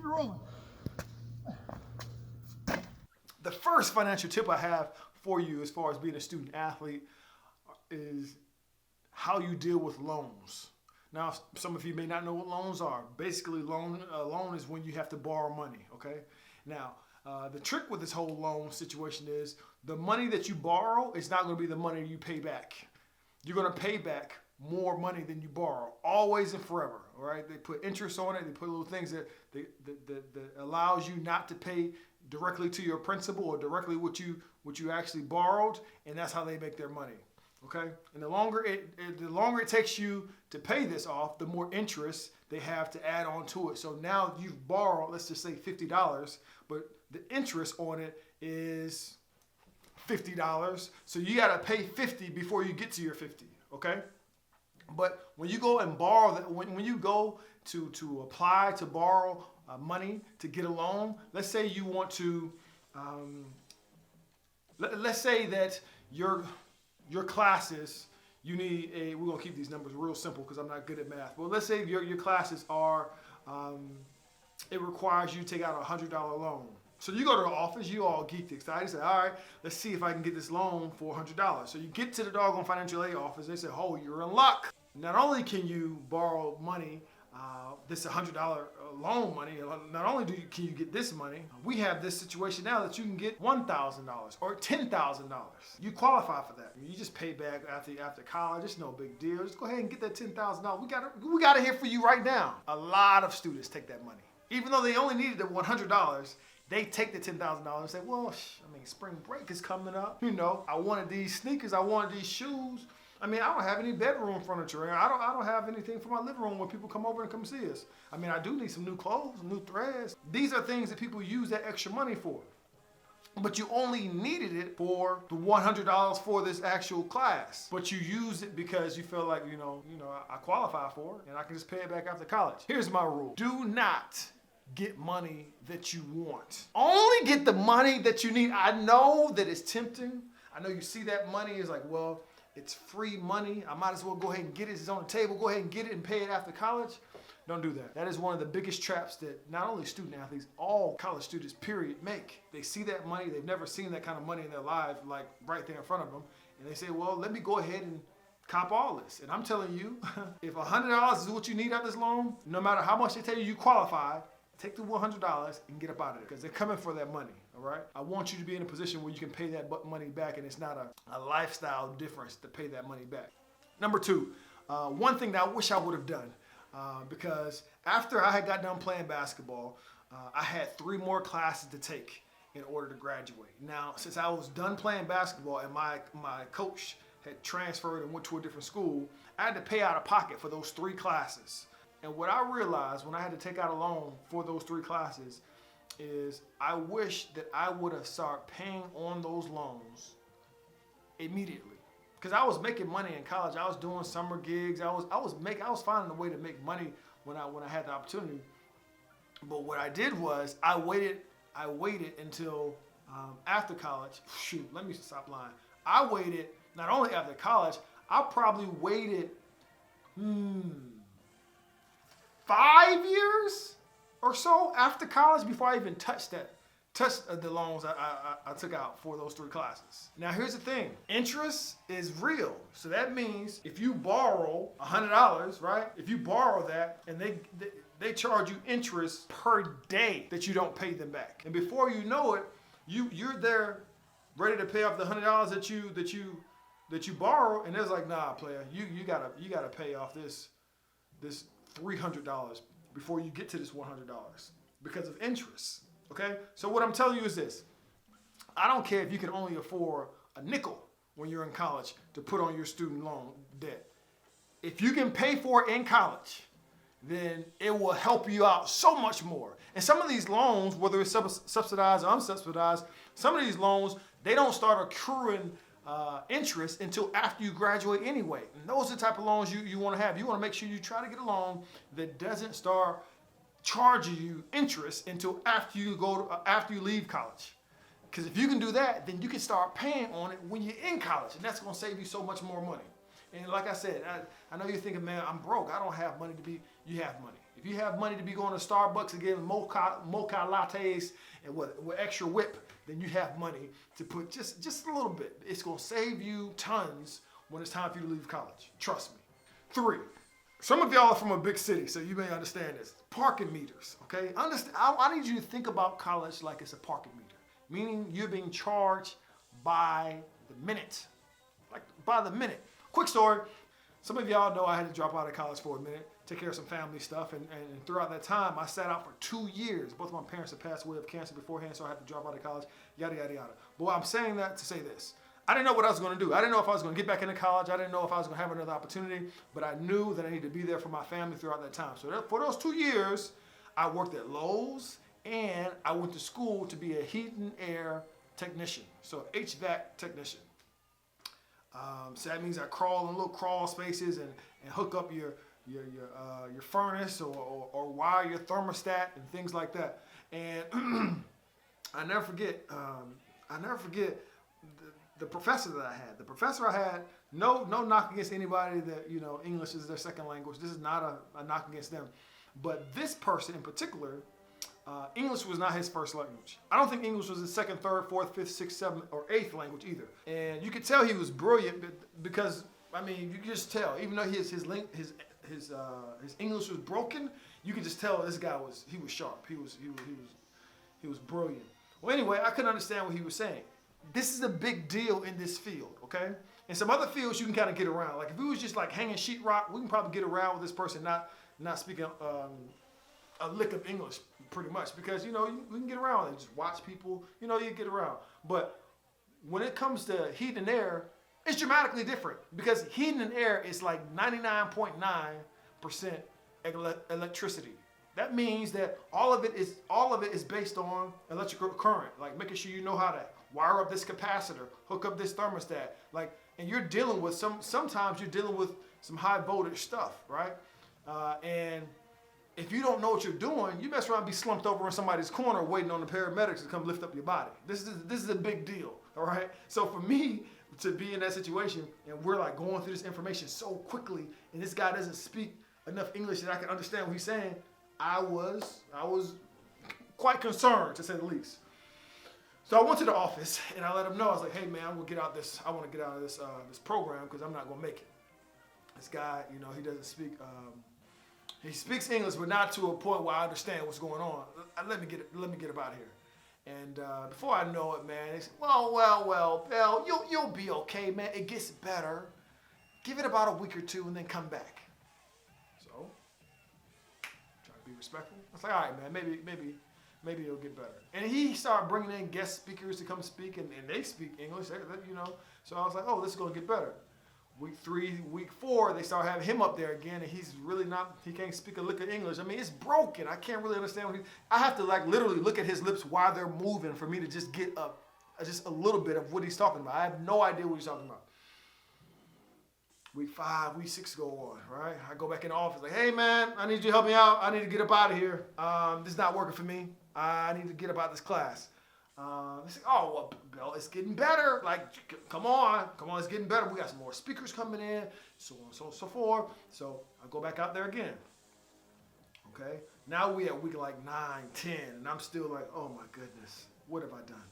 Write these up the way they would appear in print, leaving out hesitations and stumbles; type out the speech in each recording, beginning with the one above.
You're rolling. The first financial tip I have for you as far as being a student athlete is how you deal with loans. Now, some of you may not know what loans are. Basically, loan is when you have to borrow money, okay? Now, the trick with this whole loan situation is the money that you borrow is not going to be the money you pay back. You're going to pay back more money than you borrow, always and forever, all right? They put interest on it. They put little things that allows you not to pay directly to your principal or directly what you actually borrowed, and that's how they make their money. Okay, and the longer it takes you to pay this off, the more interest they have to add on to it. So now you've borrowed, let's just say $50, but the interest on it is $50. So you got to pay $50 before you get to your $50. Okay, but when you go and borrow that, when you go to apply to borrow money to get a loan, let's say you want to, let's say that your classes, you need we're going to keep these numbers real simple because I'm not good at math. Well, let's say your classes are, it requires you to take out a $100 loan. So you go to the office, you all geeked excited, say, all right, let's see if I can get this loan for $100. So you get to the doggone financial aid office, they say, oh, you're in luck. Not only can you borrow money, this $100 loan money, not only can you get this money, we have this situation now that you can get $1,000 or $10,000. You qualify for that. You just pay back after college. It's no big deal. Just go ahead and get that $10,000. We got it here for you right now. A lot of students take that money. Even though they only needed the $100, they take the $10,000 and say, well, spring break is coming up. You know, I wanted these sneakers. I wanted these shoes. I don't have any bedroom furniture. I don't have anything for my living room when people come over and come see us. I do need some new clothes, new threads. These are things that people use that extra money for. But you only needed it for the $100 for this actual class. But you use it because you feel like, I qualify for it and I can just pay it back after college. Here's my rule. Do not get money that you want. Only get the money that you need. I know that it's tempting. I know you see that money is like, well, it's free money. I might as well go ahead and get it. It's on the table. Go ahead and get it and pay it after college. Don't do that. That is one of the biggest traps that not only student athletes, all college students, period, make. They see that money. They've never seen that kind of money in their life, like right there in front of them. And they say, well, let me go ahead and cop all this. And I'm telling you, if $100 is what you need out of this loan, no matter how much they tell you qualify, take the $100 and get up out of it because they're coming for that money, all right? I want you to be in a position where you can pay that money back and it's not a lifestyle difference to pay that money back. Number two, one thing that I wish I would have done because after I had got done playing basketball, I had 3 more classes to take in order to graduate. Now, since I was done playing basketball and my coach had transferred and went to a different school, I had to pay out of pocket for those 3 classes. And what I realized when I had to take out a loan for those 3 classes is I wish that I would have started paying on those loans immediately. Because I was making money in college. I was doing summer gigs. I was finding a way to make money when I had the opportunity. But what I did was I waited until after college. Shoot, let me stop lying. I waited not only after college, I probably waited 5 years or so after college before I even touched the loans I took out for those 3 classes. Now here's the thing, interest is real. So that means if you borrow $100, right? If you borrow that and they charge you interest per day that you don't pay them back. And before you know it, you're there ready to pay off the $100 that you borrow, and it's like, nah, player, you gotta pay off this $300 before you get to this $100 because of interest, okay? So what I'm telling you is this. I don't care if you can only afford a nickel when you're in college to put on your student loan debt. If you can pay for it in college, then it will help you out so much more. And some of these loans, whether it's subsidized or unsubsidized, some of these loans, they don't start accruing interest until after you graduate anyway. And those are the type of loans you want to have. You want to make sure you try to get a loan that doesn't start charging you interest until after you leave college. Because if you can do that, then you can start paying on it when you're in college, and that's going to save you so much more money. And like I said, I know you're thinking, man, I'm broke. I don't have money to be. You have money. If you have money to be going to Starbucks and getting mocha lattes and with extra whip, then you have money to put just a little bit. It's going to save you tons when it's time for you to leave college. Trust me. 3. Some of y'all are from a big city, so you may understand this. Parking meters, okay? I need you to think about college like it's a parking meter, meaning you're being charged by the minute. Like by the minute. Quick story. Some of y'all know I had to drop out of college for a minute, take care of some family stuff, and throughout that time, I sat out for 2 years. Both of my parents had passed away of cancer beforehand, so I had to drop out of college, yada, yada, yada. But I'm saying that to say this. I didn't know what I was going to do. I didn't know if I was going to get back into college. I didn't know if I was going to have another opportunity, but I knew that I needed to be there for my family throughout that time. So for those 2 years, I worked at Lowe's, and I went to school to be a heat and air technician, so HVAC technician. So that means I crawl in little crawl spaces and hook up your furnace or wire your thermostat and things like that. And I never forget the professor that I had. The professor I had, no knock against anybody that, English is their second language. This is not a knock against them. But this person in particular, English was not his first language. I don't think English was his second, third, fourth, fifth, sixth, seventh, or eighth language either. And you could tell he was brilliant because, you could just tell, even though his English was broken, you could just tell this guy was sharp. He was brilliant. Well, anyway, I couldn't understand what he was saying. This is a big deal in this field, okay? In some other fields, you can kind of get around. Like if it was just like hanging sheetrock, we can probably get around with this person not speaking a lick of English, pretty much, because we can get around and just watch people. You get around. But when it comes to heat and air, it's dramatically different because heating and air is like 99.9% electricity. That means that all of it is based on electrical current, like making sure you know how to wire up this capacitor, hook up this thermostat, and you're dealing with sometimes you're dealing with some high voltage stuff, right? And if you don't know what you're doing, you mess around and be slumped over in somebody's corner waiting on the paramedics to come lift up your body. This is a big deal, all right? So for me to be in that situation and we're like going through this information so quickly and this guy doesn't speak enough English that I can understand what he's saying, I was quite concerned, to say the least. So I went to the office and I let him know. I was like, "Hey man, I want to get out of this program because I'm not gonna make it." This guy, he doesn't speak. He speaks English, but not to a point where I understand what's going on. Let me get up out of here. And before I know it, man, they said, "Well, Bill, you'll be okay, man. It gets better. Give it about a week or two and then come back." So, try to be respectful. I was like, "All right, man, maybe it'll get better." And he started bringing in guest speakers to come speak, and they speak English, So I was like, "Oh, this is gonna get better." Week 3, week 4, they start having him up there again, and he's really he can't speak a lick of English. It's broken. I can't really understand I have to literally look at his lips while they're moving for me to just get just a little bit of what he's talking about. I have no idea what he's talking about. Week 5, week 6 go on, right? I go back in the office like, "Hey man, I need you to help me out. I need to get up out of here. This is not working for me. I need to get up out of this class." They say, "Oh, well, Bill, it's getting better. Come on, it's getting better. We got some more speakers coming in, so on and so forth." So I go back out there again. Okay, now we at week 9, 10, and I'm still like, "Oh my goodness, what have I done?"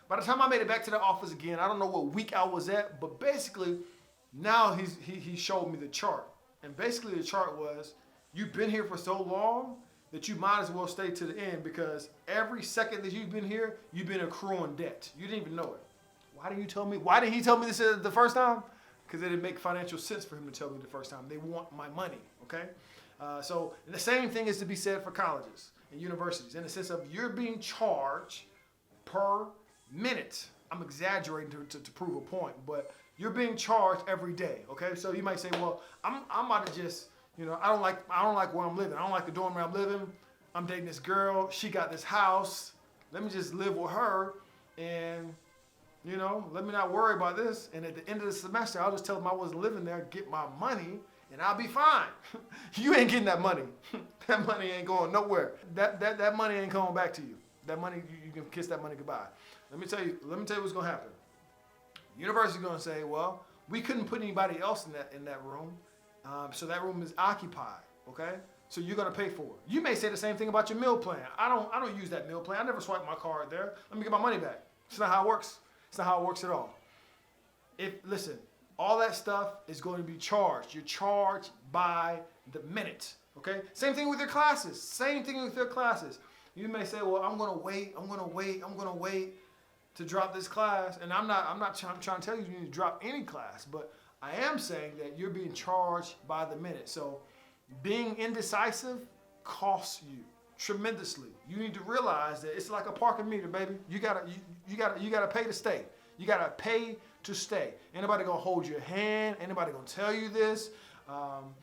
By the time I made it back to the office again, I don't know what week I was at, but basically, now he showed me the chart, and basically the chart was, you've been here for so long that you might as well stay to the end because every second that you've been here, you've been accruing debt. You didn't even know it. Why didn't he tell me this the first time? Because it didn't make financial sense for him to tell me the first time. They want my money, okay? So the same thing is to be said for colleges and universities in the sense of you're being charged per minute. I'm exaggerating to prove a point, but you're being charged every day, okay? So you might say, "Well, I'm about to just, I don't like where I'm living. I don't like the dorm where I'm living. I'm dating this girl. She got this house. Let me just live with her and, let me not worry about this. And at the end of the semester, I'll just tell them I wasn't living there, get my money, and I'll be fine." You ain't getting that money. That money ain't going nowhere. That money ain't coming back to you. That money, you can kiss that money goodbye. Let me tell you what's going to happen. The university's going to say, "Well, We couldn't put anybody else in that room, so that room is occupied. Okay, so you're gonna pay for it. You may say the same thing about your meal plan. I don't use that meal plan. I never swipe my card there. Let me get my money back. It's not how it works. It's not how it works at all. Listen, all that stuff is going to be charged. You're charged by the minute. Okay, same thing with your classes. Same thing with your classes. You may say, well, I'm gonna wait to drop this class, and I'm not trying to tell you need to drop any class, but I am saying that you're being charged by the minute. So being indecisive costs you tremendously. You need to realize that it's like a parking meter, baby. You gotta pay to stay. You gotta pay to stay. Anybody gonna hold your hand? Anybody gonna tell you this?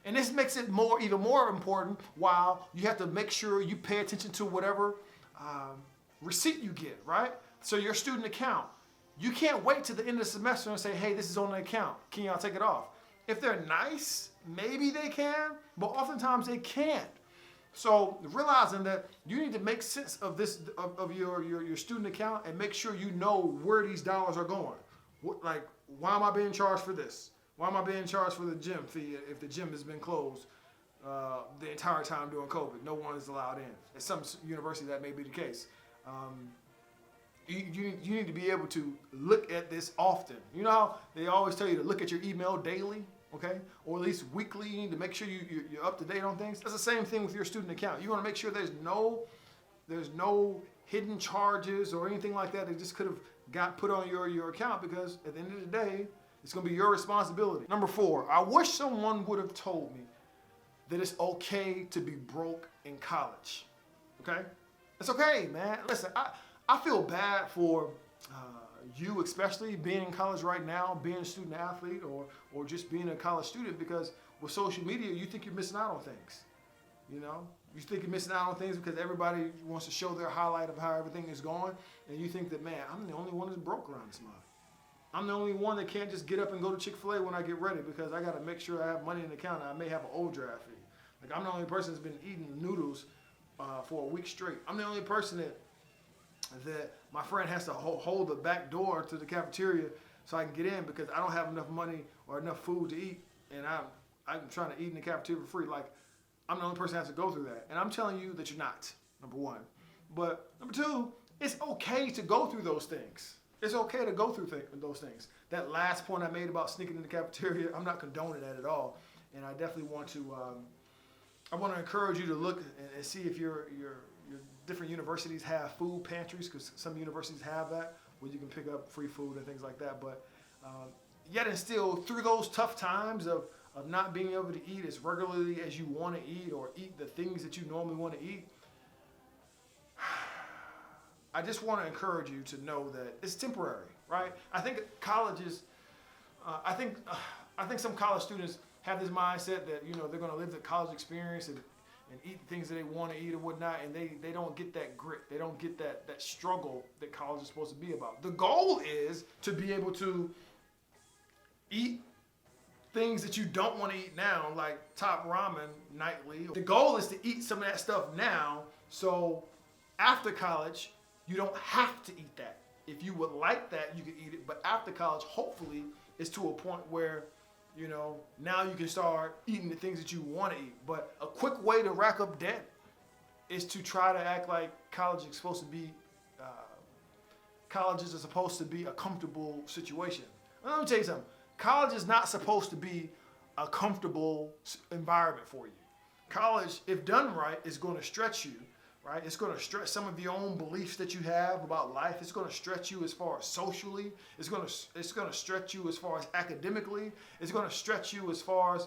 And this makes it even more important while you have to make sure you pay attention to whatever receipt you get, right? So your student account, you can't wait till the end of the semester and say, hey, this is on the account. Can y'all take it off? If they're nice, maybe they can, but oftentimes they can't. So realizing that you need to make sense of this, of your student account, and make sure you know where these dollars are going. Like, why am I being charged for this? Why am I being charged for the gym fee if the gym has been closed the entire time during COVID? No one is allowed in. At some university that may be the case. You need to be able to look at this often. You know how they always tell you to look at your email daily, okay? Or at least weekly. You need to make sure you're up to date on things. That's the same thing with your student account. You want to make sure there's no hidden charges or anything like that just could have got put on your account, because at the end of the day, it's going to be your responsibility. Number 4, I wish someone would have told me that it's okay to be broke in college, okay? It's okay, man. Listen, I feel bad for you, especially being in college right now, being a student athlete, or just being a college student, because with social media, you think you're missing out on things. You know, you think you're missing out on things because everybody wants to show their highlight of how everything is going, and you think that, man, I'm the only one that's broke around this month. I'm the only one that can't just get up and go to Chick-fil-A when I get ready, because I got to make sure I have money in the account. I may have an overdraft fee. Like, I'm the only person that's been eating noodles for a week straight. I'm the only person that my friend has to hold the back door to the cafeteria so I can get in, because I don't have enough money or enough food to eat, and I'm trying to eat in the cafeteria for free. Like, I'm the only person that has to go through that. And I'm telling you that you're not, number 1. But number 2, it's okay to go through those things. It's okay to go through those things. That last point I made about sneaking in the cafeteria, I'm not condoning that at all. And I definitely want to, I want to encourage you to look and see if your different universities have food pantries, because some universities have that, where you can pick up free food and things like that. But yet and still, through those tough times of not being able to eat as regularly as you want to eat, or eat the things that you normally want to eat, I just want to encourage you to know that it's temporary, right? I think colleges, I think some college students have this mindset that, you know, they're going to live the college experience and eat the things that they want to eat and whatnot, and they don't get that grit. They don't get that struggle that college is supposed to be about. The goal is to be able to eat things that you don't want to eat now, like top ramen nightly. The goal is to eat some of that stuff now, so after college, you don't have to eat that. If you would like that, you can eat it, but after college, hopefully, it's to a point where, you know, now you can start eating the things that you want to eat. But a quick way to rack up debt is to try to act like colleges are supposed to be a comfortable situation. Let me tell you something. College is not supposed to be a comfortable environment for you. College, if done right, is going to stretch you, right? It's going to stretch some of your own beliefs that you have about life. It's going to stretch you as far as socially. It's going to stretch you as far as academically. It's going to stretch you as far as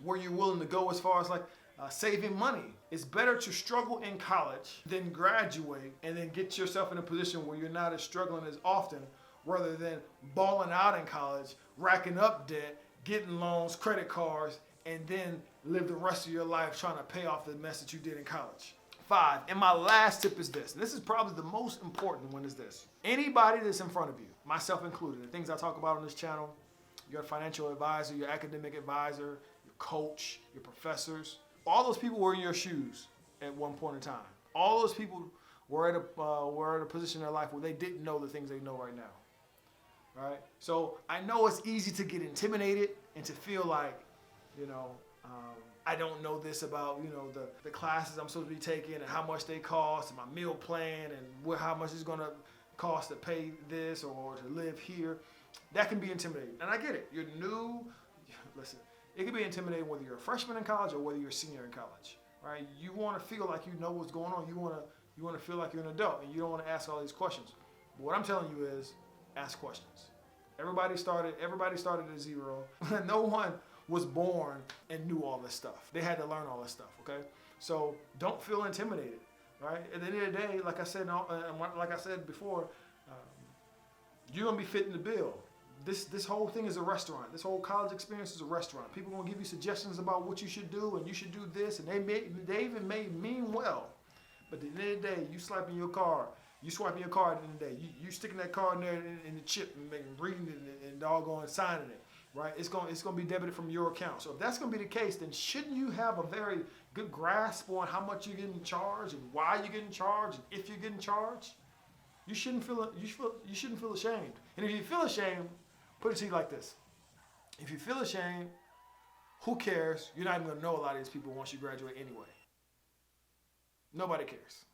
where you're willing to go as far as like saving money. It's better to struggle in college than graduate and then get yourself in a position where you're not as struggling as often, rather than balling out in college, racking up debt, getting loans, credit cards, and then live the rest of your life trying to pay off the mess that you did in college. 5, and my last tip is this. And this is probably the most important one, is this. Anybody that's in front of you, myself included, the things I talk about on this channel, your financial advisor, your academic advisor, your coach, your professors, all those people were in your shoes at one point in time. All those people were at a position in their life where they didn't know the things they know right now. right? So I know it's easy to get intimidated and to feel like, you know, I don't know this about, you know, the classes I'm supposed to be taking and how much they cost and my meal plan and how much it's going to cost to pay this or to live here. That can be intimidating. And I get it. You're new. Listen, it can be intimidating whether you're a freshman in college or whether you're a senior in college, right? You want to feel like you know what's going on. You want to feel like you're an adult and you don't want to ask all these questions. But what I'm telling you is ask questions. Everybody started at zero. No one was born and knew all this stuff. They had to learn all this stuff, okay? So don't feel intimidated, right? At the end of the day, like I said before, you're gonna be fitting the bill. This whole thing is a restaurant. This whole college experience is a restaurant. People are gonna give you suggestions about what you should do and you should do this, and they even may mean well. But at the end of the day, you swiping your card at the end of the day. You sticking that card in there in the chip and reading it and doggone signing it, right? It's gonna be debited from your account. So if that's gonna be the case, then shouldn't you have a very good grasp on how much you're getting charged and why you're getting charged and if you're getting charged? You shouldn't feel ashamed. And if you feel ashamed, put it to you like this: if you feel ashamed, who cares? You're not even gonna know a lot of these people once you graduate anyway. Nobody cares.